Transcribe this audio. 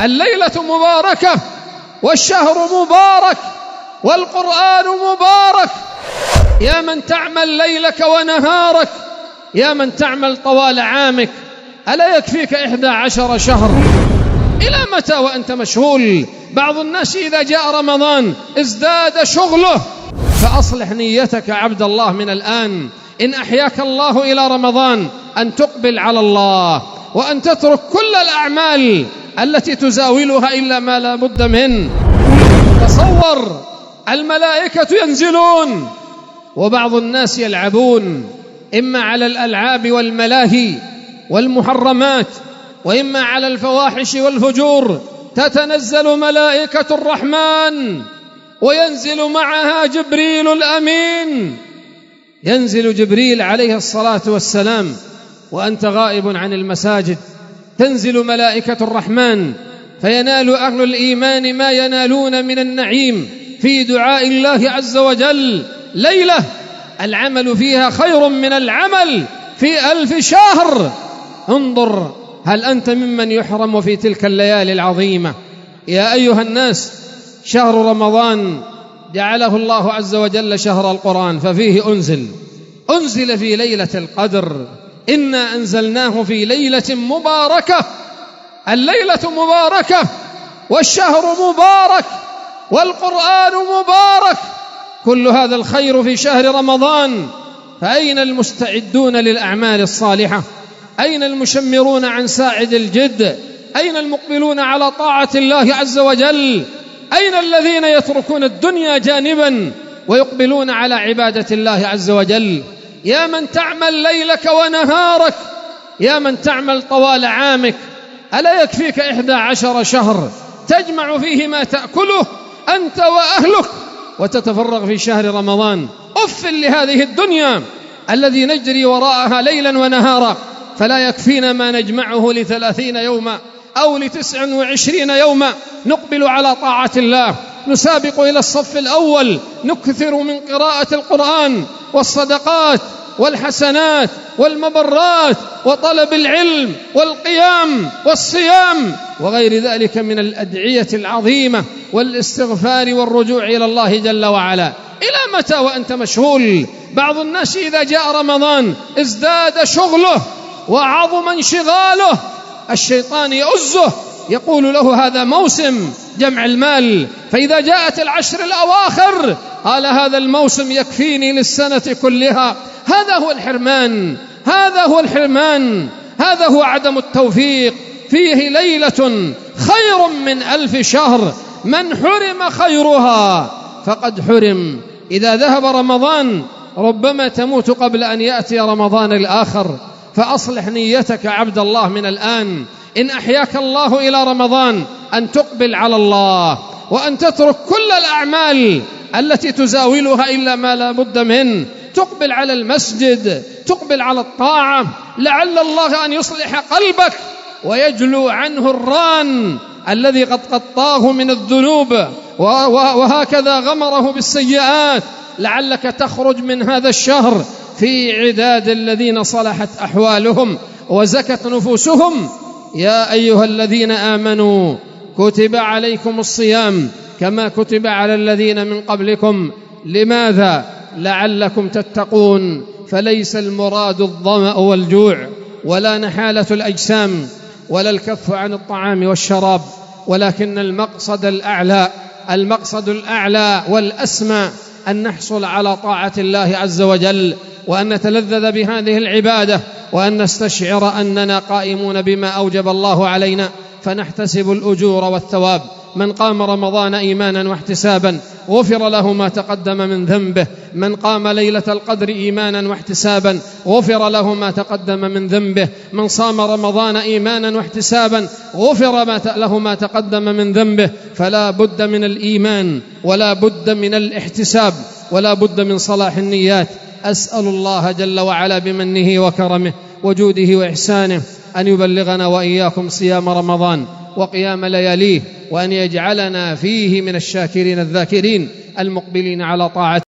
الليلة مباركة والشهر مبارك والقرآن مبارك. يا من تعمل ليلك ونهارك، يا من تعمل طوال عامك، ألا يكفيك 11 شهر؟ إلى متى وأنت مشغول؟ بعض الناس إذا جاء رمضان ازداد شغله، فأصلح نيتك عبد الله من الآن. إن أحياك الله إلى رمضان أن تقبل على الله، وأن تترك كل الأعمال التي تزاولها إلا ما لا بد منه. تصور الملائكة ينزلون وبعض الناس يلعبون، إما على الألعاب والملاهي والمحرمات، وإما على الفواحش والفجور. تتنزل ملائكة الرحمن وينزل معها جبريل الأمين. ينزل جبريل عليه الصلاة والسلام وأنت غائب عن المساجد، تنزل ملائكة الرحمن فينال أهل الإيمان ما ينالون من النعيم في دعاء الله عز وجل. ليلة العمل فيها خير من العمل في 1000 شهر. انظر هل أنت ممن يحرم في تلك الليالي العظيمة؟ يا أيها الناس، شهر رمضان جعله الله عز وجل شهر القرآن، ففيه أنزل في ليلة القدر. إنا أنزلناه في ليلة مباركة. الليلة مباركة والشهر مبارك والقرآن مبارك. كل هذا الخير في شهر رمضان، فأين المستعدون للأعمال الصالحة؟ أين المشمرون عن ساعد الجد؟ أين المقبلون على طاعة الله عز وجل؟ أين الذين يتركون الدنيا جانبا ويقبلون على عبادة الله عز وجل؟ يا من تعمل ليلك ونهارك، يا من تعمل طوال عامك، ألا يكفيك 11 شهر تجمع فيه ما تأكله أنت وأهلك وتتفرغ في شهر رمضان؟ أف لهذه الدنيا الذي نجري وراءها ليلا ونهارا، فلا يكفينا ما نجمعه ل30 يوما أو ل29 يوما نقبل على طاعة الله، نسابق إلى الصف الأول، نكثر من قراءة القرآن والصدقات والحسنات والمبرات وطلب العلم والقيام والصيام وغير ذلك من الأدعية العظيمة والاستغفار والرجوع إلى الله جل وعلا. إلى متى وأنت مشغول؟ بعض الناس إذا جاء رمضان ازداد شغله وعظم انشغاله، الشيطان يؤزه، يقول له هذا موسم جمع المال، فإذا جاءت العشر الأواخر قال هذا الموسم يكفيني للسنة كلها. هذا هو الحرمان، هذا هو الحرمان، هذا هو عدم التوفيق. فيه ليلة خير من 1000 شهر، من حرم خيرها فقد حرم. إذا ذهب رمضان ربما تموت قبل أن يأتي رمضان الآخر، فأصلح نيتك عبد الله من الآن. إن أحياك الله إلى رمضان أن تقبل على الله، وأن تترك كل الأعمال التي تزاولها إلا ما لا بد منه، تقبل على المسجد، تقبل على الطاعة، لعل الله أن يصلح قلبك ويجلو عنه الران الذي قد قطاه من الذنوب وهكذا غمره بالسيئات. لعلك تخرج من هذا الشهر في عداد الذين صلحت أحوالهم وزكت نفوسهم. يا أيها الذين آمنوا كتب عليكم الصيام كما كتب على الذين من قبلكم. لماذا؟ لعلكم تتقون. فليس المراد الظمأ والجوع ولا نحالة الأجسام ولا الكف عن الطعام والشراب، ولكن المقصد الأعلى والأسمى أن نحصل على طاعة الله عز وجل، وأن نتلذذ بهذه العبادة، وأن نستشعر أننا قائمون بما أوجب الله علينا، فنحتسب الأجور والثواب. من قام رمضان إيمانا واحتسابا غفر له ما تقدم من ذنبه. من قام ليلة القدر إيمانا واحتسابا غفر له ما تقدم من ذنبه. من صام رمضان إيمانا واحتسابا غفر له ما تقدم من ذنبه. فلا بد من الإيمان، ولا بد من الاحتساب، ولا بد من صلاح النيات. أسأل الله جل وعلا بمنه وكرمه وجوده وإحسانه أن يبلغنا وإياكم صيام رمضان وقيام لياليه، وأن يجعلنا فيه من الشاكرين الذاكرين المقبلين على طاعته.